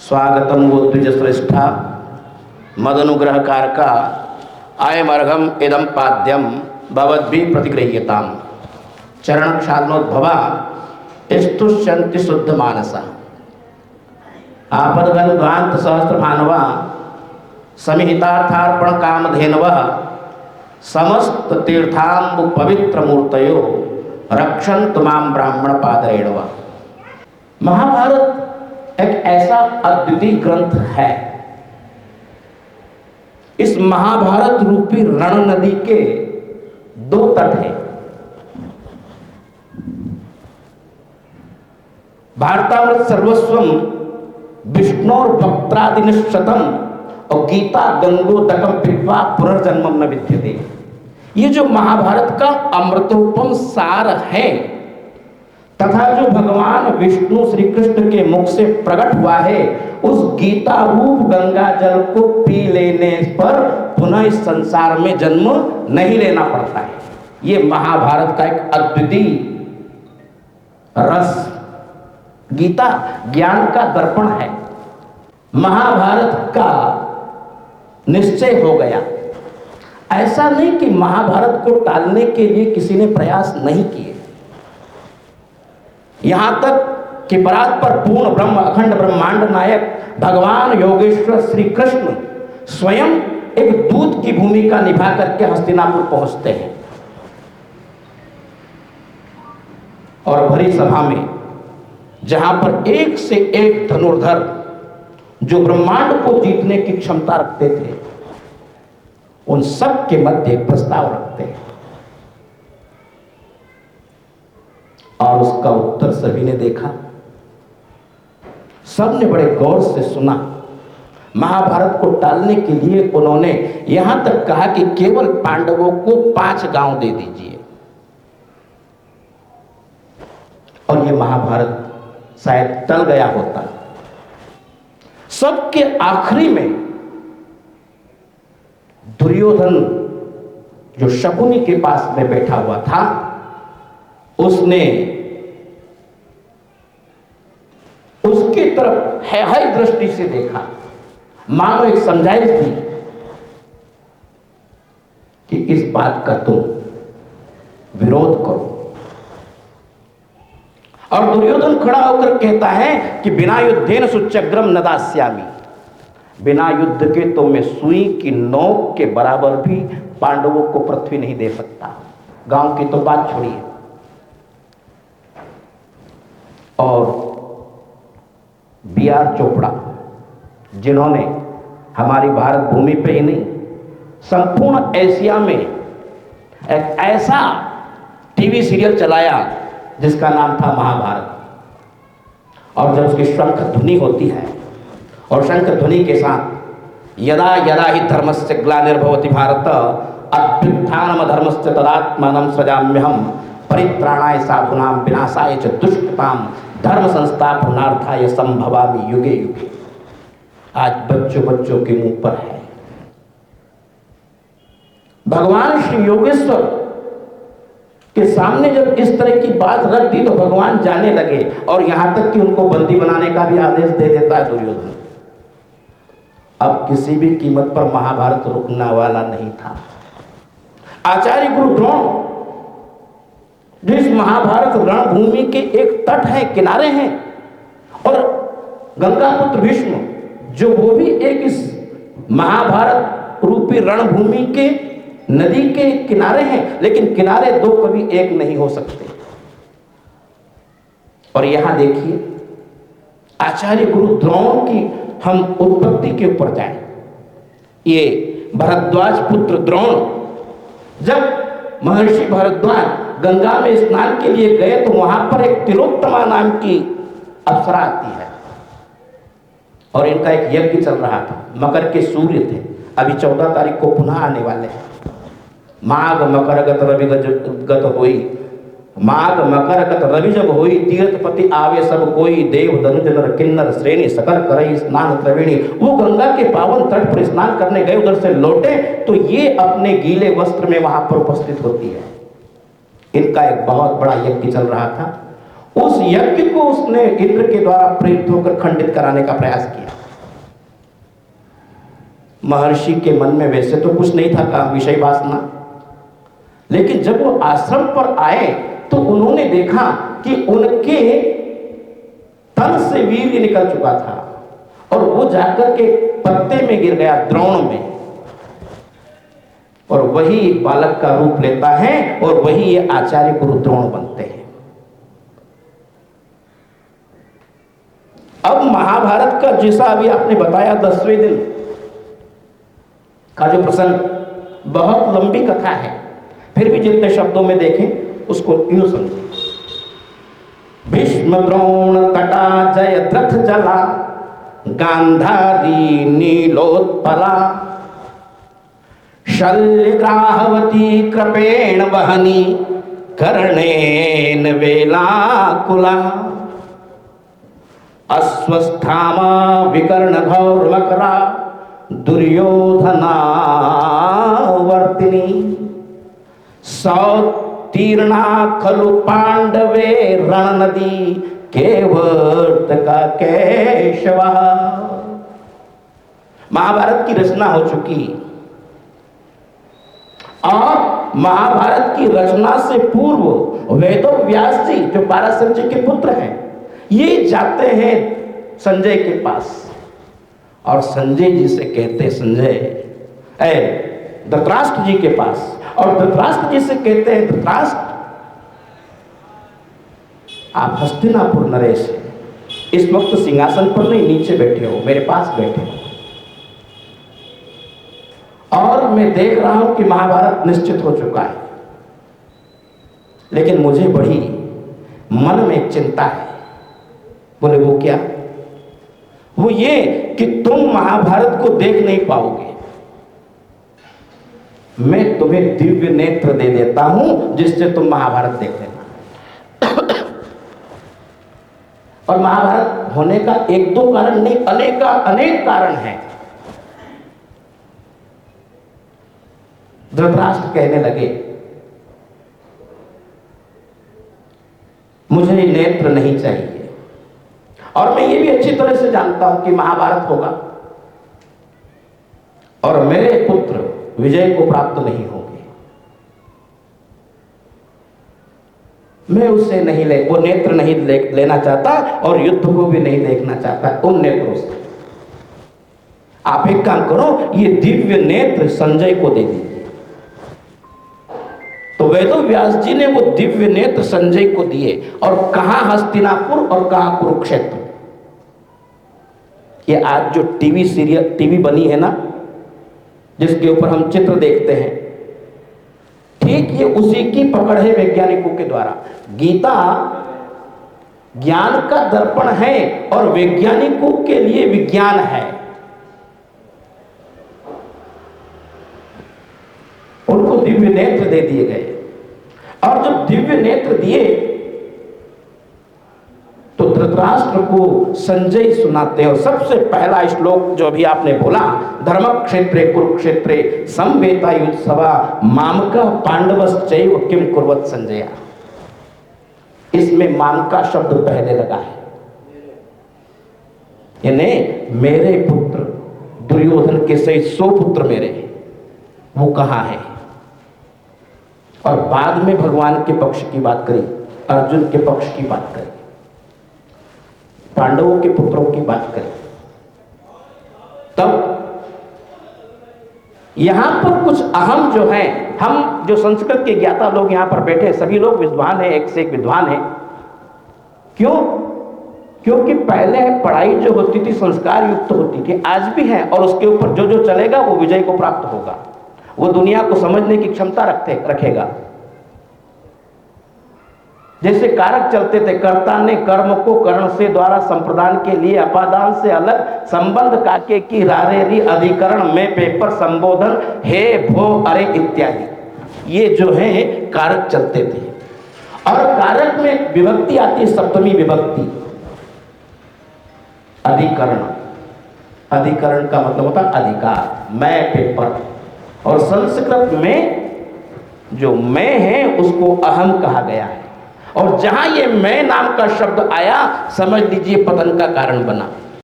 स्वागतम वो द्विज श्रेष्ठा मदनुग्रह कारका आयमर्घम इदम पाद्यम भवद्भि प्रतिगृह्यताम चरण क्षालनोद्भवा स्तुष्यन्ति शुद्ध मानसा आपदगन ध्वांत सहस्त्र भानवा समिहितार्थार्पण कामधेनव समस्त तीर्थांबु पवित्र मूर्तयो रक्षन्तु मां ब्राह्मण पादरेणव। महाभारत एक ऐसा अद्वितीय ग्रंथ है। इस महाभारत रूपी रण नदी के दो तट हैं। भारतामृत सर्वस्वम विष्णोर भक्त्रादिनिश्चतम और गीता गंगोदकम पित्वा पुनर्जन्मम न विद्यते। ये जो महाभारत का अमृतोपम सार है तथा जो भगवान विष्णु श्री कृष्ण के मुख से प्रकट हुआ है, उस गीता रूप गंगा जल को पी लेने पर पुनः इस संसार में जन्म नहीं लेना पड़ता है। ये महाभारत का एक अद्वितीय रस, गीता ज्ञान का दर्पण है। महाभारत का निश्चय हो गया। ऐसा नहीं कि महाभारत को टालने के लिए किसी ने प्रयास नहीं किए। यहां तक कि परात्पर पूर्ण ब्रह्म अखंड ब्रह्मांड नायक भगवान योगेश्वर श्री कृष्ण स्वयं एक दूत की भूमिका निभा करके हस्तिनापुर पहुंचते हैं और भरी सभा में जहां पर एक से एक धनुर्धर जो ब्रह्मांड को जीतने की क्षमता रखते थे, उन सब के मध्य एक प्रस्ताव रखते हैं और उसका उत्तर सभी ने देखा। सबने बड़े गौर से सुना। महाभारत को टालने के लिए उन्होंने यहां तक कहा कि केवल पांडवों को 5 गांव दे दीजिए और ये महाभारत शायद टल गया होता। सबके आखिरी में दुर्योधन जो शकुनी के पास में बैठा हुआ था, उसने उसकी तरफ है दृष्टि से देखा, मानो एक समझाइश दी कि इस बात का तुम विरोध करो। और दुर्योधन खड़ा होकर कहता है कि बिना युद्धेन सुचग्रम न दास्यामि, बिना युद्ध के तो मैं सुई की नोक के बराबर भी पांडवों को पृथ्वी नहीं दे सकता। गांव की तो बात छोड़िए। और B.R. चोपड़ा, जिन्होंने हमारी भारत भूमि पे ही नहीं संपूर्ण एशिया में एक ऐसा टीवी सीरियल चलाया जिसका नाम था महाभारत, और जब उसकी शंख ध्वनि होती है और शंख ध्वनि के साथ यदा यदा ही धर्मस्य ग्लानिर्भवति भारत अभ्युत्थानम धर्मस्य तदात्मानं सृजाम्यहम् परित्राणाय साधूनां विनाशाय च दुष्कृतां धर्म संस्थापनार्थाय संभवामि युगे युगे। आज बच्चों के मुंह पर है। भगवान श्री योगेश्वर के सामने जब इस तरह की बात रख दी तो भगवान जाने लगे और यहां तक कि उनको बंदी बनाने का भी आदेश दे देता है दुर्योधन। अब किसी भी कीमत पर महाभारत रुकने वाला नहीं था। आचार्य गुरु द्रोण जिस महाभारत रणभूमि के एक तट है, किनारे हैं, और गंगा पुत्र भीष्म जो वो भी एक इस महाभारत रूपी रणभूमि के नदी के किनारे हैं, लेकिन किनारे दो कभी एक नहीं हो सकते। और यहां देखिए आचार्य गुरु द्रोण की हम उत्पत्ति के ऊपर जाएं। ये भरद्वाज पुत्र द्रोण, जब महर्षि भरद्वाज गंगा में स्नान के लिए गए तो वहां पर एक तिलोत्तमा नाम की अप्सरा आती है और इनका एक यज्ञ चल रहा था। मकर के सूर्य थे। अभी 14 तारीख को पुनः आने वाले हैं। माघ मकरगत रवि गत होई, माघ मकरगत रवि जब होई, तीर्थपति आवे सब कोई, देव धनुज नर किन्नर श्रेणी सकल करई स्नान त्रिवेणी। वो गंगा के पावन तट पर स्नान करने गए, उधर से लौटे तो ये अपने गीले वस्त्र में वहां पर उपस्थित होती है। इनका एक बहुत बड़ा यज्ञ चल रहा था। उस यज्ञ को उसने इंद्र के द्वारा प्रेरित होकर खंडित कराने का प्रयास किया। महर्षि के मन में वैसे तो कुछ नहीं था काम विषय वासना, लेकिन जब वो आश्रम पर आए तो उन्होंने देखा कि उनके तन से वीर्य निकल चुका था और वो जाकर के पत्ते में गिर गया, द्रोण में, और वही बालक का रूप लेता है और वही ये आचार्य गुरु द्रोण बनते हैं। अब महाभारत का जैसा अभी आपने बताया 10वें दिन का जो प्रसंग, बहुत लंबी कथा है, फिर भी जितने शब्दों में देखें उसको यूं समझें। भीष्म द्रोण तटा जयद्रथ जला गांधारी नीलोत्पला शल्यग्राहवती कृपेण वहनी कर्णेन वेलाकुला अश्वस्थामा विकर्ण घौर्मकरा दुर्योधना वर्तिनी सौतीर्णा खलु पांडवे रण नदी केवर्तका केशवा। महाभारत की रचना हो चुकी और महाभारत की रचना से पूर्व वेदव्यास जी जो पाराशर जी के पुत्र हैं, ये जाते हैं संजय के पास और संजय जी से कहते, संजय धृतराष्ट्र जी के पास, और धृतराष्ट्र जी से कहते हैं, धृतराष्ट्र आप हस्तिनापुर नरेश हैं, इस वक्त सिंहासन पर नहीं नीचे बैठे हो, मेरे पास बैठे हो, और मैं देख रहा हूं कि महाभारत निश्चित हो चुका है, लेकिन मुझे बड़ी मन में एक चिंता है। बोले वो क्या? वो ये कि तुम महाभारत को देख नहीं पाओगे, मैं तुम्हें दिव्य नेत्र दे देता हूं जिससे तुम महाभारत देख लेना। और महाभारत होने का एक दो कारण नहीं, अनेक कारण हैं। धृतराष्ट्र कहने लगे मुझे नेत्र नहीं चाहिए, और मैं ये भी अच्छी तरह से जानता हूं कि महाभारत होगा और मेरे पुत्र विजय को प्राप्त नहीं होंगे, मैं उससे नहीं वो नेत्र नहीं लेना चाहता और युद्ध को भी नहीं देखना चाहता उन नेत्रों से। आप एक काम करो, ये दिव्य नेत्र संजय को दे दीजिए। तो वेदव्यास जी ने वो दिव्य नेत्र संजय को दिए, और कहां हस्तिनापुर और कहां कुरुक्षेत्र। ये आज जो टीवी बनी है ना, जिसके ऊपर हम चित्र देखते हैं, ठीक ये उसी की पकड़ है वैज्ञानिकों के द्वारा। गीता ज्ञान का दर्पण है और वैज्ञानिकों के लिए विज्ञान है। उनको दिव्य नेत्र दे दिए गए, और जब दिव्य नेत्र दिए तो धृतराष्ट्र को संजय सुनाते हैं। और सबसे पहला श्लोक जो अभी आपने बोला, धर्मक्षेत्रे कुरुक्षेत्रे समवेतायुत्सवा मामका पांडवश्चैव किम कुर्वत संजय, इसमें मामका शब्द पहले लगा है, यानी मेरे पुत्र दुर्योधन के सहित 100 पुत्र मेरे, वो कहां है। और बाद में भगवान के पक्ष की बात करी, अर्जुन के पक्ष की बात करी, पांडवों के पुत्रों की बात करें। तब यहां पर कुछ अहम जो है, हम जो संस्कृत के ज्ञाता लोग यहां पर बैठे, सभी लोग विद्वान हैं, एक से एक विद्वान हैं। क्यों? क्योंकि पहले पढ़ाई जो होती थी संस्कार युक्त होती थी, आज भी है, और उसके ऊपर जो जो चलेगा वो विजय को प्राप्त होगा, वो दुनिया को समझने की क्षमता रखेगा। जैसे कारक चलते थे, कर्ता ने कर्म को कर्ण से द्वारा संप्रदान के लिए अपादान से अलग संबंध काके की रारेरी अधिकरण में पेपर संबोधन हे भो अरे इत्यादि, ये जो है कारक चलते थे। और कारक में विभक्ति आती है, सप्तमी विभक्ति, अधिकरण। अधिकरण का मतलब होता है अधिकार, मैं पेपर। और संस्कृत में जो मैं है उसको अहम कहा गया है, और जहां ये मैं नाम का शब्द आया, समझ लीजिए पतन का कारण बना।